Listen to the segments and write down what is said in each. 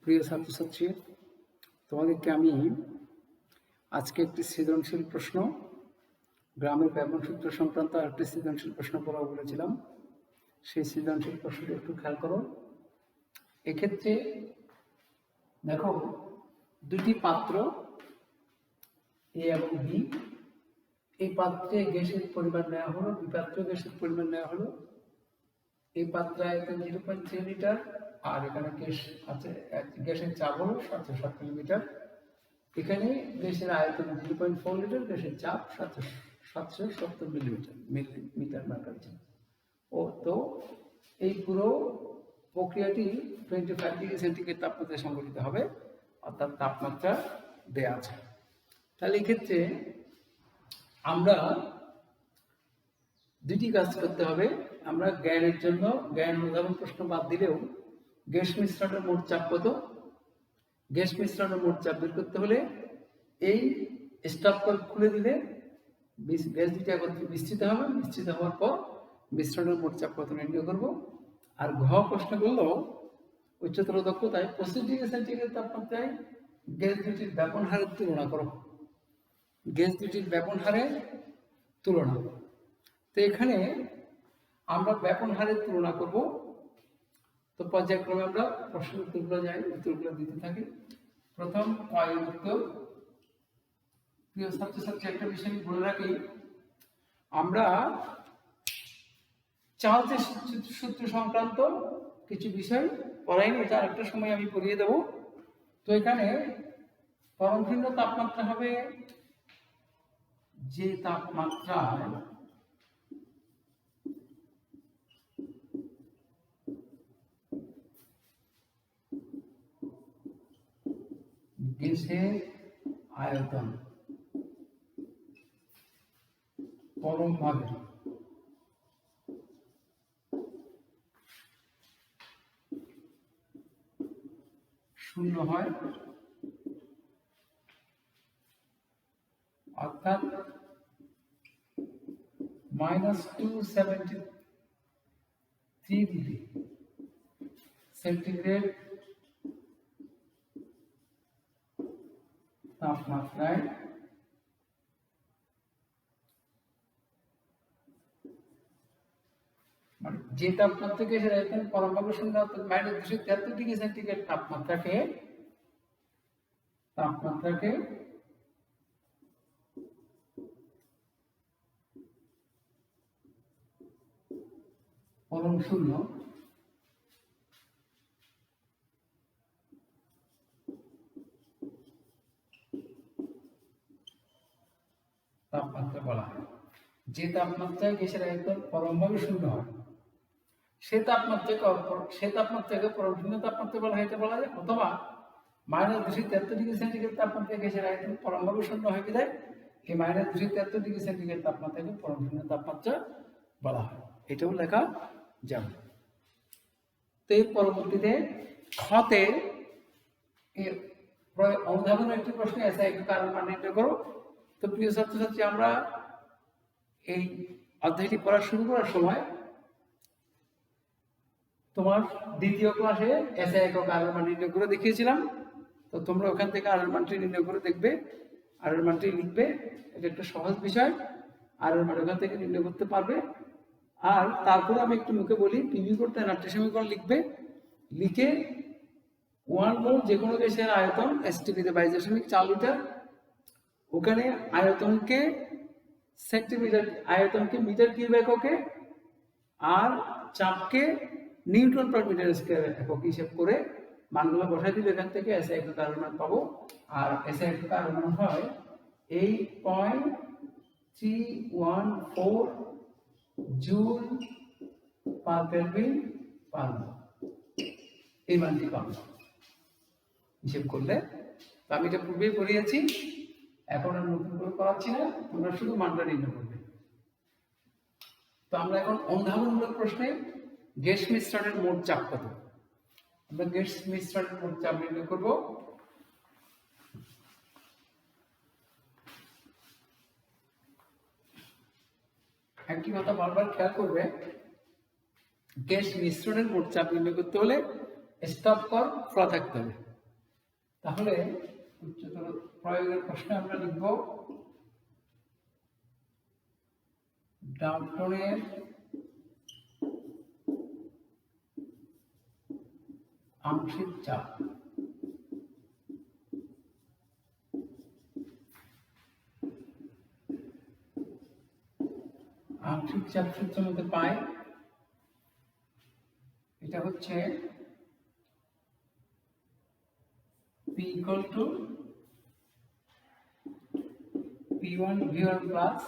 প্রিয় ছাত্রছাত্রী, তোমাদেরকে আমি আজকে একটি সৃজনশীল প্রশ্ন, গ্রামের ব্যাকরণ সূত্র সংক্রান্ত আরেকটি সৃজনশীল প্রশ্ন পড়াবো বলেছিলাম। সেই সৃজনশীল প্রশ্নটি একটু খেয়াল করো। এক্ষেত্রে দেখো, দুটি পাত্র এ এবং বি, এই পাত্রে গ্যাসের পরিমাণ নেওয়া হলো, বি পাত্রে গ্যাসের পরিমাণ নেওয়া হলো। এই পাত্রে আয়তন 0.3 লিটার, আর এখানে গ্যাসের চাপ হলো 707 মিলিমিটার। এখানে গ্যাসের আয়তন 0.4 লিটার, গ্যাসের চাপ 770 মিলিমিটার মার্কার। ও তো এই পুরো প্রক্রিয়াটি 25 ডিগ্রি সেন্টিগ্রেড তাপমাত্রায় সংঘটিত হবে, অর্থাৎ তাপমাত্রা দেয়া আছে। তাহলে এক্ষেত্রে আমরা দুটি কাজ করতে হবে। আমরা জ্ঞানের জন্য জ্ঞান অনুধাবন প্রশ্ন বাদ দিলেও গ্যাস মিশ্রণের মোট চাপ কত, গ্যাস মিশ্রণের মোট চাপ বের করতে হলে এই স্টপ কল খুলে দিলে গ্যাস দুটি একত্রে মিশ্রিত হবে, মিশ্রিত হওয়ার পর মিশ্রণের মোট চাপ কত নির্ণয় করব। আর ঘ প্রশ্ন করলো উচ্চতর দক্ষতায় 25 ডিগ্রি সেন্টিগ্রেড তাপমাত্রায় গ্যাস দুটির ব্যাপন হারের তুলনা করো। গ্যাস দুটির ব্যাপন হারের তুলনা, তো এখানে আমরা ব্যাপন হারের তুলনা করব। তো পর্যায়ক্রমে আমরা প্রশ্নের উত্তরগুলো যাই, উত্তরগুলো দিতে থাকি। প্রথম কয়ের উত্তর। প্রিয় ছাত্রছাত্রী, একটা বিষয় আমি বলে রাখি, আমরা চার্লসের সূত্র সংক্রান্ত কিছু বিষয় পড়াইনি, এটা আরেকটা সময় আমি পড়িয়ে দেব। তো এখানে পরম ভিন্ন তাপমাত্রা হবে যে তাপমাত্রায় গ্যাসের আয়তন পরমভাবে শূন্য হয়, অর্থাৎ -273 ডিগ্রি সেন্টিগ্রেড তাপমাত্রায় যে তাপমাত্রা গ্যাসের আয়তন পরমভাবে শূন্য, অর্থাৎ -273 ডিগ্রি সেন্টিগ্রেড তাপমাত্রাকে পরম শূন্য তাপমাত্রা বলা হয়। যে তাপমাত্রায় গ্যাসের আয়তন পরমভাবে শূন্য হয় সে তাপমাত্রাকে পরম শূন্য তাপমাত্রা বলা হয়, বলা যায়। অথবা -273 ডিগ্রি সেন্টিগ্রেড তাপমাত্রায় গ্যাসের আয়তন পরমভাবে শূন্য হয় বিধায় এই -273 ডিগ্রি সেন্টিগ্রেড তাপমাত্রাকে পরম শূন্য তাপমাত্রা বলা হয়, এটাও লেখা যাবে। তো এর পরবর্তীতে খতে অনুধাবনের একটি প্রশ্ন আছে, একটু কারণ মান নির্ণয় করো। তো প্রিয় ছাত্রছাত্রী, আমরা এই অধ্যায়টি পড়া শুরু করার সময় তোমার দ্বিতীয় ক্লাসে এসআই একক আর এর মান নির্ণয় করে দেখিয়েছিলাম। তো তোমরা ওখান থেকে আর এর মানটি নির্ণয় করে দেখবে, আর এর মানটি লিখবে। এটা একটা সহজ বিষয়, আর এর মান ওখান থেকে নির্ণয় করতে পারবে। আর তারপরে আমি একটু মুখে বলি, পিভি করতে নাট্য সমীকরণ লিখবে, লিখে 1 মোল যে কোনো গ্যাসের আয়তন এসটিপিতে 22.4 লিটার, ওখানে আয়তনকে সেন্টিমিটার, আয়তনকে মিটার কিউব এককে, আর চাপকে নিউটন পার মিটার স্কয়ার একক হিসেব করে মানগুলো বসাই দিলে এখান থেকে এসআই একক আর মান পাবো। আর এসআই একক আর মান হয় 8.314 জুল পার কেলভিন পার মোল। এই মানটি পাবো হিসেব করলে। তো আমি এটা পূর্বেই পড়িয়েছি, এখন আর নতুন করে করাচ্ছি না, তোমরা শুধু মানটা নির্ণয় করবে। তো আমরা এখন অনুধাবনমূলক প্রশ্নে গ্যাস মিশ্রণের মোট চাপ কত, আমরা গ্যাস মিশ্রণের মোট চাপ নির্ণয় করব। একটি কথা বারবার খেয়াল করবে, গ্যাস মিশ্রণের মোট চাপ নির্ণয় করতে হলে স্টপ কল খোলা থাকতে হবে। তাহলে উচ্চতর প্রয়োগের প্রশ্নে আমরা লিখব ডাল্টনের আংশিক চাপ। আংশিক চাপ সূত্র মধ্যে পাই, এটা হচ্ছে P equal to P1 V1 plus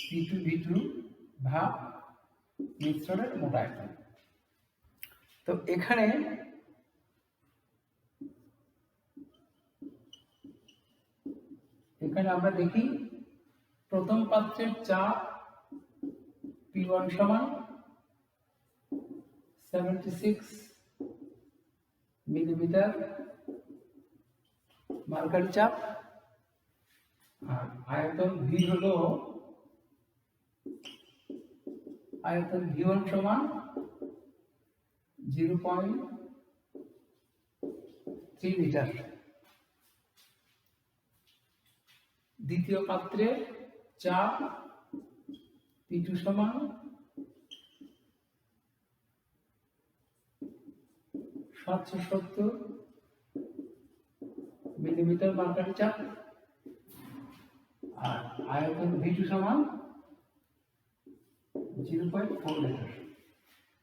P2 V2 ভাগ মিশ্রণের মোট আয়তন। তো এখানে আমরা দেখি প্রথম পাত্রের চাপ P1 সমান 76 মিলিমিটার মার্কারি চাপ, আর আয়তন V হলো আয়তন V1 সমান 0.3 লিটার। দ্বিতীয় পাত্রে চাপ P2 সমান 770 মিলিমিটার মার্কারি চাপ, আর আয়তন V2 সমান 0.4 লিটার।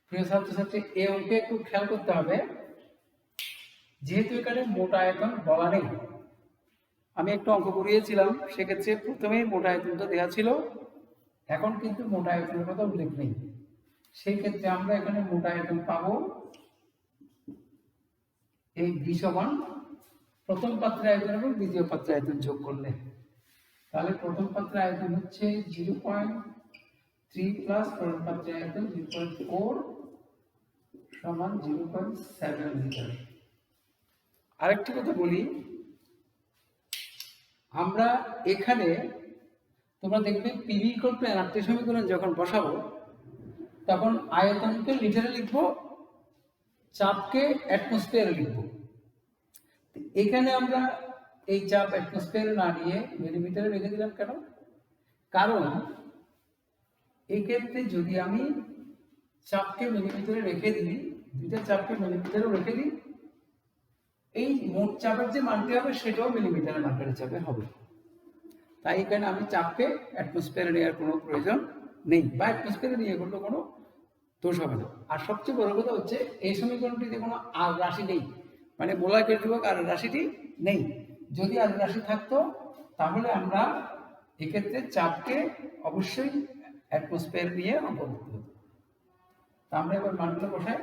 প্রিয় ছাত্রছাত্রী, এই অঙ্কে একটু খেয়াল করতে হবে, যেহেতু এখানে মোট আয়তন বলা নেই, আমি একটু অঙ্ক করিয়েছিলাম, সেক্ষেত্রে প্রথমেই মোট আয়তনটা দেওয়া ছিল, এখন কিন্তু মোট আয়তনের কথা উল্লেখ নেই। সেই ক্ষেত্রে আমরা এখানে মোট আয়তন পাবো এই V সমান প্রথম পাত্রের আয়তন এবং দ্বিতীয় পাত্রের আয়তন যোগ করলে, তাহলে প্রথম পাত্রের আয়তন হচ্ছে 0.3 প্লাস প্রথম পাত্রের আয়তন 0.4 সমান 0.7 লিটার। আরেকটি কথা বলি, আমরা এখানে তোমরা দেখবে PV ইকুয়াল টু NRT সমীকরণ যখন বসাবো তখন আয়তনকে লিটারে লিখবো, চাপকে অ্যাটমসফিয়ারে লিখবো। এখানে আমরা এই চাপ অ্যাটমসফিয়ারে না নিয়ে মিলিমিটারে রেখে দিলাম কেন? কারণ এক্ষেত্রে যদি আমি চাপকে মিলিমিটারে রেখে দিই, দুইটা চাপকে মিলিমিটারে রেখে দিই, এই মোট চাপের যে মানটি হবে সেটাও মিলিমিটারের মার্কারি চাপে হবে। তাই এখানে আমি চাপকে অ্যাটমসফিয়ারে নেওয়ার কোনো প্রয়োজন নেই, বা অ্যাটমসফিয়ারে নিয়ে করলে কোনো দোষ হবে না। আর সবচেয়ে বড় কথা হচ্ছে এই সমীকরণটিতে কোনো আর রাশি নেই, মানে মোলার ধ্রুবক আর রাশিটি নেই। যদি আর রাশি থাকতো তাহলে আমরা এক্ষেত্রে চাপকে অবশ্যই অ্যাটমসফিয়ার নিয়ে অঙ্ক করতে হতো। তা আমরা এবার মানগুলো বসাই।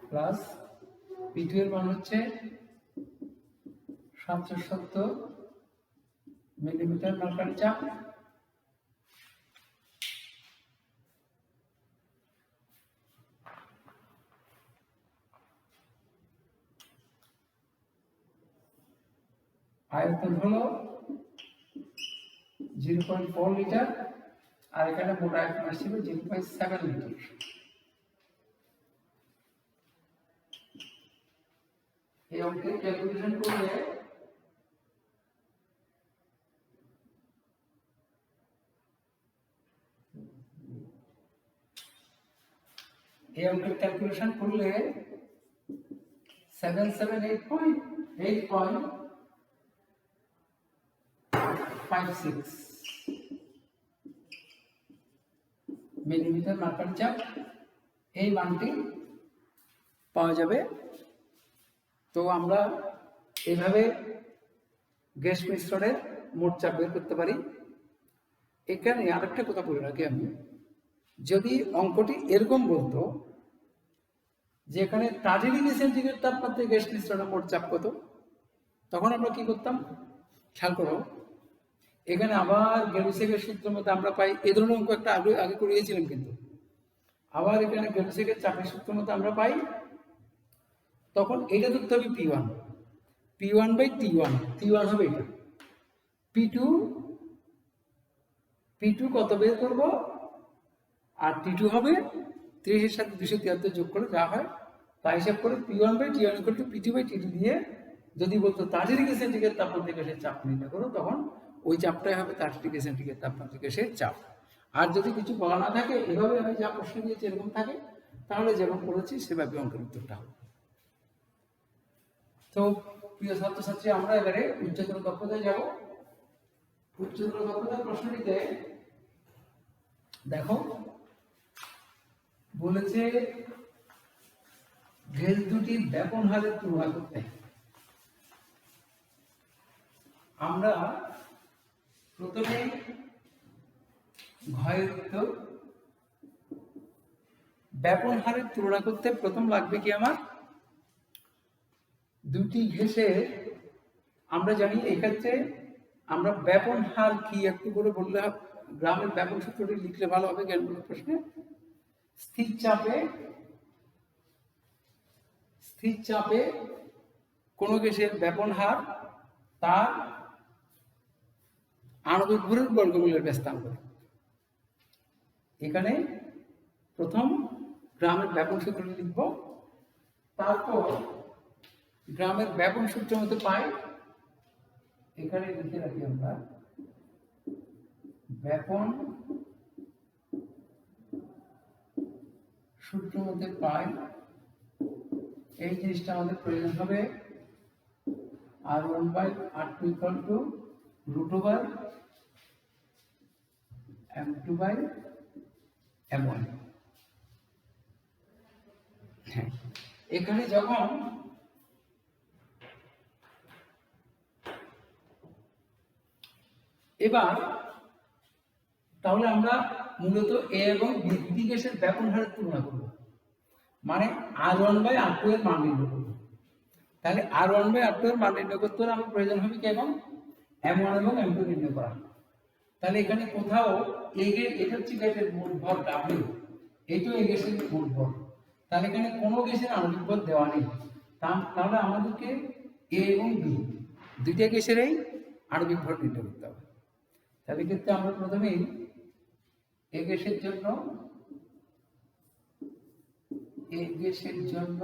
প্লাস P2 এর মান হচ্ছে 770 মিলিমিটার মার্কারি চাপ, আয়তন হলো 0.4 লিটার, আর এখানে মোট আয়তন আসছিল 0.7 লিটার। এই অঙ্কের ক্যালকুলেশন করলে এই অঙ্কের ক্যালকুলেশন করলে 778.56 মিলিমিটার মার্কারি চাপ, এই মানটি পাওয়া যাবে। তো আমরা এইভাবে গ্যাস মিশ্রণের মোট চাপ বের করতে পারি। এখানে আরেকটা কথা বলে রাখি আমি, যদি অঙ্কটি এরকম বলতো যে এখানে 30 ডিগ্রি সেন্টিগ্রেড তাপমাত্রায় গ্যাস মিশ্রণের মোট চাপ কত, তখন আমরা কি করতাম? খেয়াল করো, এখানে আবার গেলুসেকের সূত্র মতো আমরা পাই এ ধরনের অঙ্ক একটা আগে আগে করিয়েছিলাম, কিন্তু আবার এখানে গেলুসেকের চাপের সূত্র মতো আমরা পাই। তখন এটা ধরতে হবে P1, P1/T1, T1 হবে এটা, P2 কত বের করবো, আর T2 হবে 30-এর সাথে 273 যোগ করে যা হয় তা হিসাব করে P1/T1 P2/T2 দিয়ে যদি বলতো 30 ডিগ্রি সেন্টিগ্রেড তাপমাত্রা গ্যাসের চাপ নির্ণয় করো, তখন ওই চাপটাই হবে 30 ডিগ্রি সেন্টিগ্রেড তাপমাত্রা গ্যাসের চাপ। আর যদি কিছু বলা না থাকে, এভাবে আমি যা প্রশ্ন দিয়েছি এরকম থাকে, তাহলে যেমন করেছি সেভাবে অঙ্কের উত্তরটা হবে। তো প্রিয় ছাত্রছাত্রী, আমরা এবারে উচ্চতর দক্ষতায় যাব। উচ্চতর দক্ষতার প্রশ্নটিতে দেখো বলেছে গ্যাস দুটির ব্যাপন হারের তুলনা করতে। আমরা প্রথমে ঘয়ের উত্তর, ব্যাপন হারের তুলনা করতে প্রথম লাগবে কি আমার দুটি গ্যাসের, আমরা জানি এক্ষেত্রে আমরা ব্যাপন হার কি একটু করে বললে গ্রামের ব্যাপন সূত্রটি লিখলে ভালো হবে জ্ঞানমূলক প্রশ্নে। স্থির চাপে কোন গ্যাসের ব্যাপন হার তার আণবিক ভরের বর্গমূলের ব্যস্তাঙ্ক। এখানে প্রথম গ্রামের ব্যাপন সূত্রটি লিখব, তারপর গ্রামের ব্যাপন সূত্র মতো পাই, এখানে লিখে রাখি আমরা ব্যাপন সূত্র মধ্যে পাই, এই জিনিসটা আমাদের প্রয়োজন হবে R1/R2 √M2/M1। এখানে যখন এবার তাহলে আমরা মূলত এ এবং বি গ্যাসের ব্যাপন হারের তুলনা করব, মানে R1/R2 এর মান নির্ণয় করব। তাহলে R1/R2 এর মান নির্ণয় করতে হলে আমার প্রয়োজন হবে কি এখন M1 এবং M2 নির্ণয় করা। তাহলে এখানে কোথাও এটা হচ্ছে গ্যাসের মোট ভর W, এইটাও এই গ্যাসের মোট ভর, তাহলে এখানে কোনো গ্যাসের আণবিক ভর দেওয়া নেই। তাহলে আমাদেরকে এ এবং বি দুইটা গ্যাসেরই আণবিক ভর নির্ণয় করতে হবে। তাহলে ক্ষেত্রে আমরা প্রথমেই এ গ্যাসের জন্য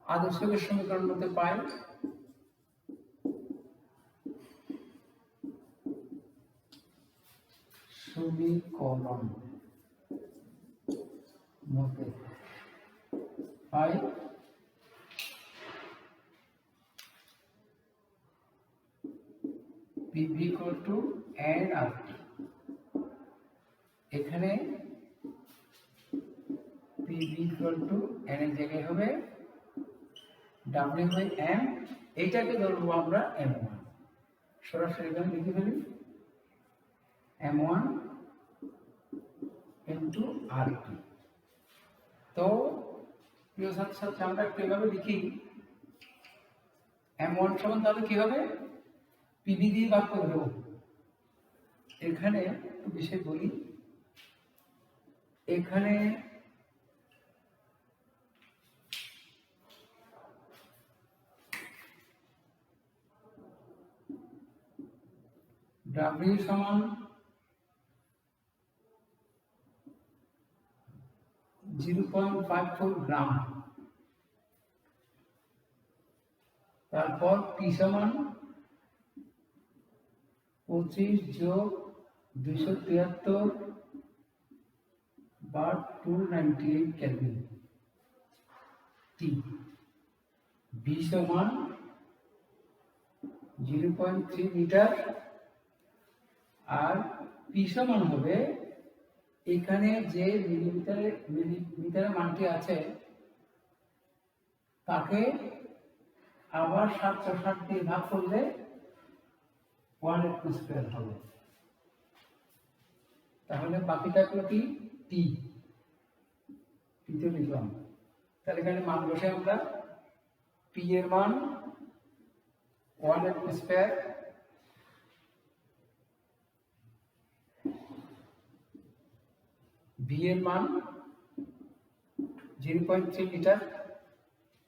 আদর্শ গ্যাস সমীকরণ মধ্যে পাই PV = nRT। এখানে PV = n এর জায়গায় হবে W/M, এইটাকে ধরবো আমরা M1, সরাসরি এখানে লিখে ফেলি M1 × RT। তো প্রিয় ছাত্রছাত্রী, আমরা একটু এভাবে লিখি M1 সমান তাহলে কি হবে PV দিয়ে ভাগ করে দেবো। এখানে একটু বিষয় বলি, এখানে W সমান 0.54 গ্রাম, তারপর P সমান 25 + 273 বা 298 কেলভিন। T B সমান 0.3 মিটার, আর P সমান হবে এখানে যে মিলিমিটারের মানটি আছে তাকে আবার 760 দিয়ে ভাগ করলে 1 atmosphere হবে। তাহলে বাকি থাকলো কি টি তে লিখলাম। তাহলে এখানে মান বসে আমরা পি এর মান 1 atmosphere V এর মান 0.3 লিটার,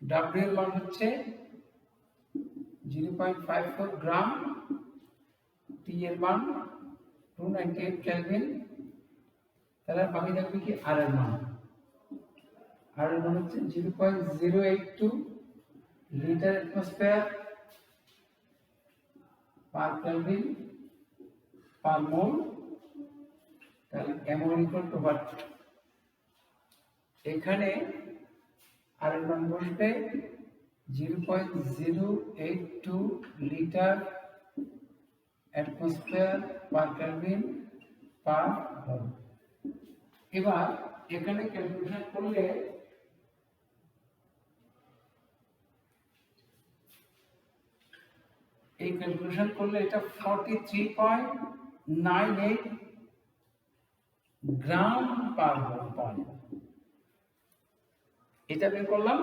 W এর মান হচ্ছে 0.54 গ্রাম, T এর মান 298 কেলভিন। তাহলে বাকি থাকবে কি R এর মান। R এর মান হচ্ছে 0.082 litre atmosphere per kelvin per mole. তাহলে M1 = what? এখানে আর এর মান বসবে 0.082 litre atmosphere per kelvin per mole. এবার এখানে ক্যালকুলেশন করলে এটা 43.98 গ্রাম পার মোল পানি। এটা বের করলাম।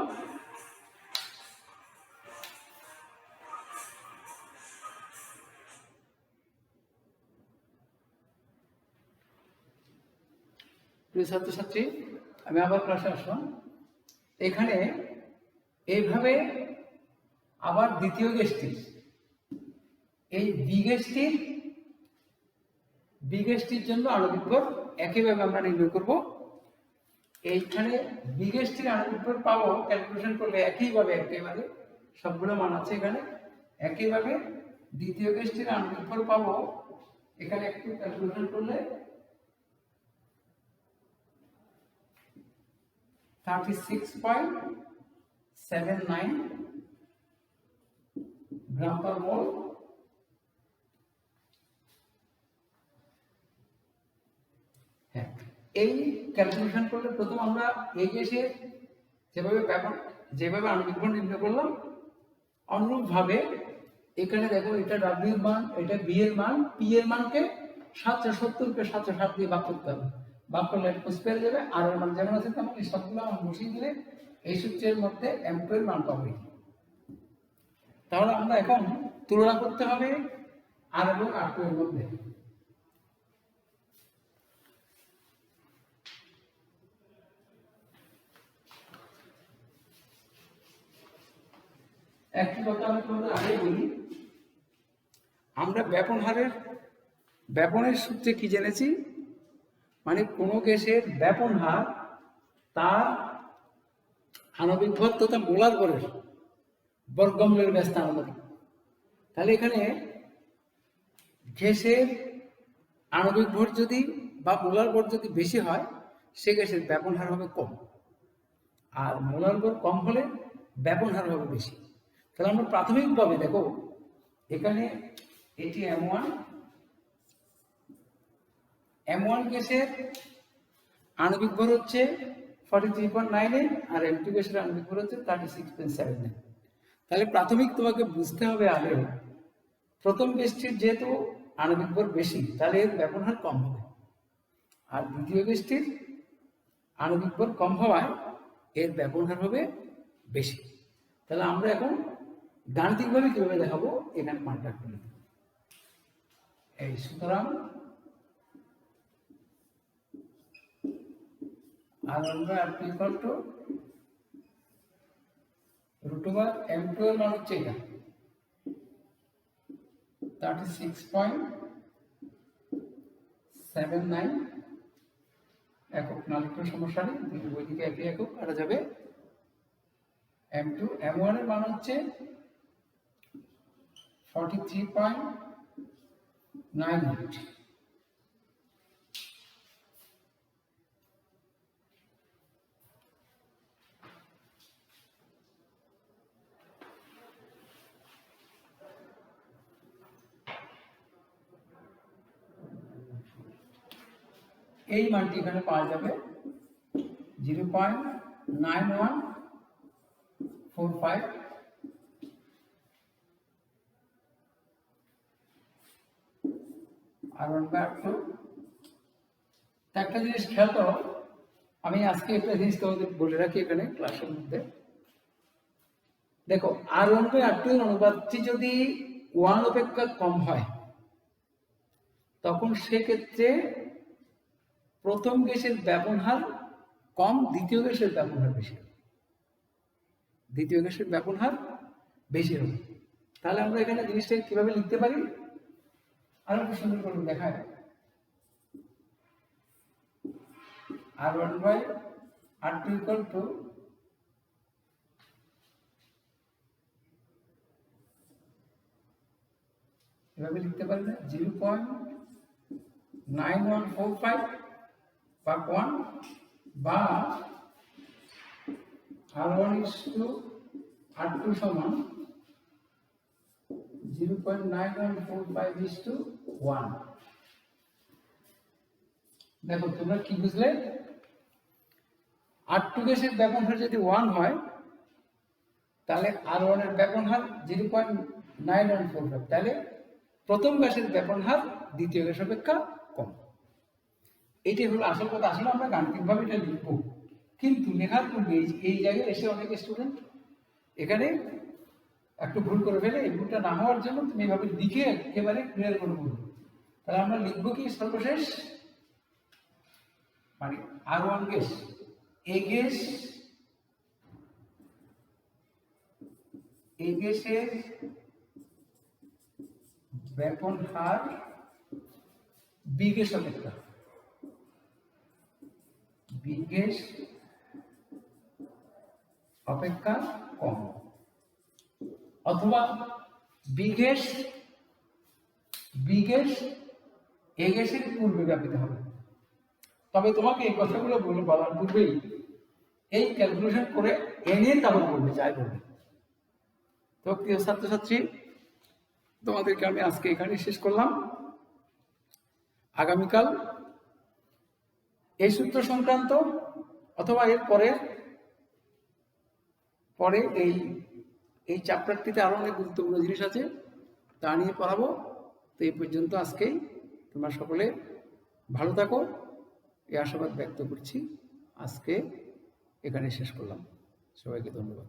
প্রিয় ছাত্রছাত্রী, আমি আবার ক্লাসে আসলাম। এখানে এইভাবে আবার দ্বিতীয় গ্যাসটির, এই বি গ্যাসটির জন্য আণবিক ভর একইভাবে আমরা নির্ণয় করব। এইখানে বি গ্যাসটির আণবিক ভর পাবো ক্যালকুলেশন করলে একইভাবে সবগুলো মান আছে এখানে। একইভাবে দ্বিতীয় গ্যাসটির আণবিক ভর পাবো, এখানে একটু ক্যালকুলেশন করলে 36.79 গ্রাম পার মোল। হ্যাঁ, এই ক্যালকুলেশন করলে প্রথম আমরা এই গ্যাসের যেভাবে আণবিক ভর নির্ণয় করলাম, অনুরূপভাবে এখানে দেখো এটা W এর মান, এটা B এর মান, P এর মানকে 770 কে 760 দিয়ে ভাগ করতে হবে। ভাগ করলে অ্যাটমসফিয়ার যাবে। আর এর মান যেমন আছে তেমন এই সবগুলো মান বসিয়ে দিলে এই সূত্রের মধ্যে M2 এর মান পাবো। তাহলে আমরা এখন তুলনা করতে হবে R এবং R2 এর মধ্যে। একটি কথা আমি তোমাদের আগে বলি, আমরা ব্যাপনের সূত্রে কি জেনেছি, মানে কোনো গ্যাসের ব্যাপন হার তার আণবিক ভর তথা মোলার ভরের বর্গমূলের ব্যস্তানুপাতিক। তাহলে এখানে গ্যাসের আণবিক ভর যদি বা মোলার ভর যদি বেশি হয়, সে গ্যাসের ব্যাপন হার হবে কম, আর মোলার ভর কম হলে ব্যাপন হার হবে বেশি। তাহলে আমরা প্রাথমিকভাবে দেখো এখানে এটি M1 গ্যাসের আণবিক ভর হচ্ছে 43.98 আর M2 গ্যাসের আণবিক ভর হচ্ছে 36.79। তাহলে প্রাথমিক তোমাকে বুঝতে হবে আগে, প্রথম গ্যাসটির যেহেতু আণবিক ভর বেশি, তাহলে এর ব্যাপন হার কম হবে, আর দ্বিতীয় গ্যাসটির আণবিক ভর কম হওয়ায় এর ব্যাপন হার হবে বেশি। তাহলে আমরা এখন গাণিতিকভাবে কিভাবে দেখাবো, এখানে মানটা করে দেব। এই সুতরাং আর আমরা √M2 এর মান হচ্ছে এটা 36.79 একক। না লিখলে সমস্যা নেই, ওই দিকে একই একক কাটা যাবে। M1 এর মান হচ্ছে 43.98। এই মানটি এখানে পাওয়া যাবে 0.9145। আর একটা জিনিস খেয়াল করো, আমি আজকে একটা জিনিস তোমাদের বলে রাখি এখানে ক্লাসের মধ্যে, দেখো R1/R2 এর অনুপাতটি যদি 1 অপেক্ষা কম হয় তখন সেক্ষেত্রে প্রথম গ্যাসের ব্যবহার কম, দ্বিতীয় গ্যাসের ব্যবহার বেশি হবে। দ্বিতীয় গ্যাসের ব্যবহার বেশি হবে। তাহলে আমরা এখানে জিনিসটাকে কিভাবে লিখতে পারি আরো একটু সুন্দর করে দেখায়। R1/R2 equal to এভাবে লিখতে পারি না, 0.9145 ভাগ 1 বা R1:R2 সমান 0.9145:1। দেখো তোমরা কি বুঝলে? R2 গ্যাসের ব্যবহার যদি 1 হয় তাহলে R1 এর ব্যবহার 0.9145, তাহলে প্রথম গ্যাসের ব্যবহার দ্বিতীয় গ্যাস অপেক্ষা কম। এইটাই হলো আসল কথা। আসলে আমরা গাণিতিকভাবে এটা লিখবো, কিন্তু লেখার পূর্বে এই জায়গায় এসে অনেক স্টুডেন্ট এখানে একটু ভুল করে ফেলে। এই ভুলটা না হওয়ার জন্য তুমি এভাবে লিখে একেবারে ক্লিয়ার করে বলবো। তাহলে আমরা লিখবো কি সর্বশেষ, মানে R1 গ্যাস, এই গ্যাসের ব্যবহার বি গ্যাস অপেক্ষা, বি গ্যাস অপেক্ষা কম, অথবা বি গ্যাস এ গ্যাসের পূর্বে ব্যাপিত হবে। তবে তোমাকে এই কথাগুলো বলার পূর্বেই এই ক্যালকুলেশন করে এনে তারপর বলবে, যাই বলবে। তো প্রিয় ছাত্রছাত্রী, তোমাদেরকে আমি আজকে এখানে শেষ করলাম। আগামীকাল এই সূত্র সংক্রান্ত অথবা এর পরে এই চ্যাপ্টারটিতে আরো অনেক গুরুত্বপূর্ণ জিনিস আছে, তা নিয়ে পড়াবো। তো এই পর্যন্ত আজকেই তোমরা সকলে ভালো থাকো, এই আশাবাদ ব্যক্ত করছি। আজকে এখানে শেষ করলাম। সবাইকে ধন্যবাদ।